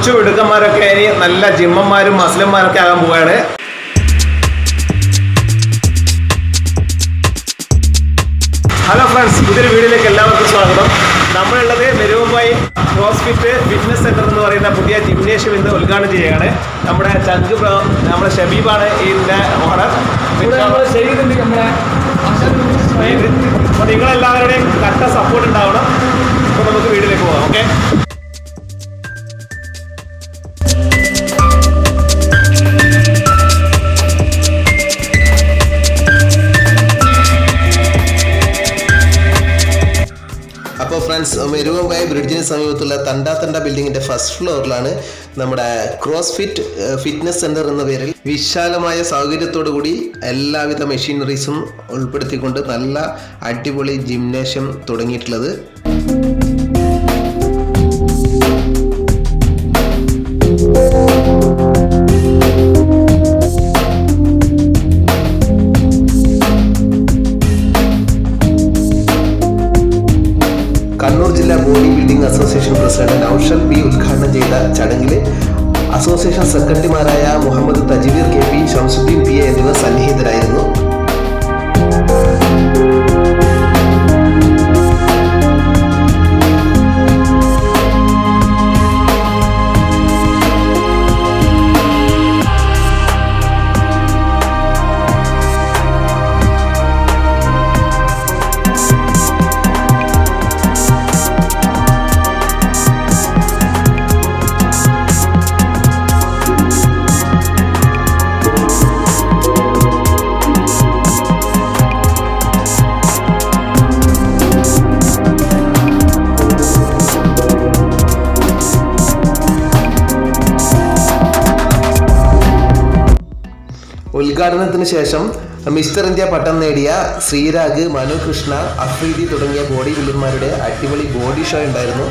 കൊച്ചു മിടുക്കന്മാരൊക്കെ ഇനി നല്ല ജിമ്മന്മാരും മസ്ലിന്മാരൊക്കെ ആകാൻ പോവുകയാണ്. ഹലോ ഫ്രണ്ട്സ്, പുതിയൊരു വീഡിയോയിലേക്ക് എല്ലാവർക്കും സ്വാഗതം. നമ്മളുള്ളത് മെരുവമ്പായി ക്രോസ്ഫിറ്റ് ഫിറ്റ്നസ് സെന്റർ എന്ന് പറയുന്ന പുതിയ ജിംനേഷ്യം ഇന്ന് ഉദ്ഘാടനം ചെയ്യുകയാണ്. നമ്മുടെ ചങ്ക് നമ്മുടെ ഷബീബാണ് ഇതിൻ്റെ ഓണർ. അപ്പോൾ നിങ്ങളെല്ലാവരുടെയും കട്ട സപ്പോർട്ട് ഉണ്ടാവണം. അപ്പോൾ നമുക്ക് വീഡിയോയിലേക്ക് പോകാം. ഓക്കെ, അപ്പോൾ ഫ്രണ്ട്സ്, മെരുവമ്പായി ബ്രിഡ്ജിന് സമീപത്തുള്ള തണ്ട ബിൽഡിങ്ങിൻ്റെ ഫസ്റ്റ് ഫ്ലോറിലാണ് നമ്മുടെ ക്രോസ്ഫിറ്റ് ഫിറ്റ്നസ് സെൻറ്റർ എന്ന പേരിൽ വിശാലമായ സൗകര്യത്തോടു കൂടി എല്ലാവിധ മെഷീനറീസും ഉൾപ്പെടുത്തിക്കൊണ്ട് നല്ല അടിപൊളി ജിംനേഷ്യം തുടങ്ങിയിട്ടുള്ളത്. കണ്ണൂർ ജില്ലാ body building association president Naushad B ഉദ്ഘാടനം ചെയ്ത ചടങ്ങിൽ അസോസിയേഷൻ സെക്രട്ടറിമാരായ Muhammad Tajveer K P, Shamsuddin P A എന്നിവർ സന്നിഹിതരായിരുന്നു. ഉദ്ഘാടനത്തിന് ശേഷം മിസ്റ്റർ ഇന്ത്യ പട്ടം നേടിയ ശ്രീരാഗ്, മനു കൃഷ്ണ, അഫ്രീദി തുടങ്ങിയ ബോഡി ബിൽഡർമാരുടെ അടിപൊളി ബോഡി ഷോ ഉണ്ടായിരുന്നു.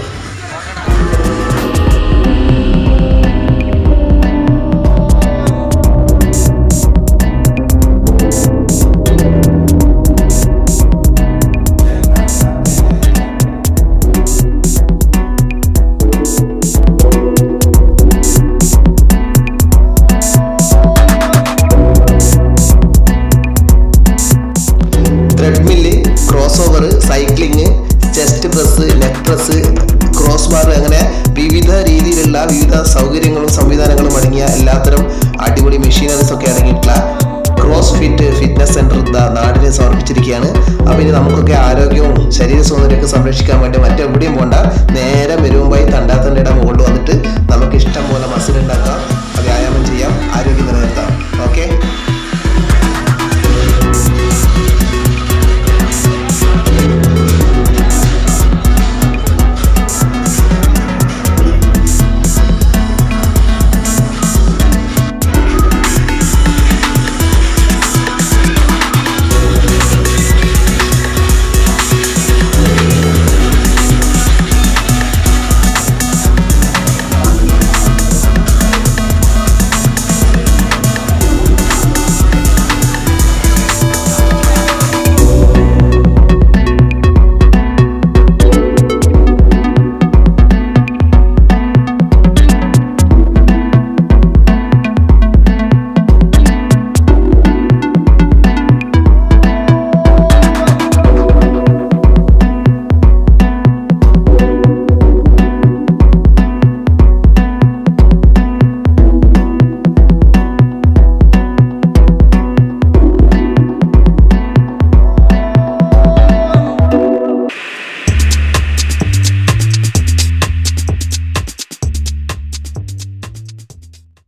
Cycling, chest press, leg press, cross bar, അങ്ങനെ വിവിധ രീതിയിലുള്ള വിവിധ സൗകര്യങ്ങളും സംവിധാനങ്ങളും അടങ്ങിയ എല്ലാത്തരം അടിപൊളി മെഷീനറീസ് ഒക്കെ അടങ്ങിയിട്ടുള്ള ക്രോസ്ഫിറ്റ് ഫിറ്റ്നസ് സെന്റർ നാടിനെ സമർപ്പിച്ചിരിക്കുകയാണ്. അപ്പോൾ ഇനി നമുക്കൊക്കെ ആരോഗ്യവും ശരീര സൗന്ദര്യമൊക്കെ സംരക്ഷിക്കാൻ വേണ്ടി മറ്റെവിടെയും പോകണ്ട, നേരെ മെരുവമ്പായി തണ്ടാത്തണ്ടയുടെ മുകളിൽ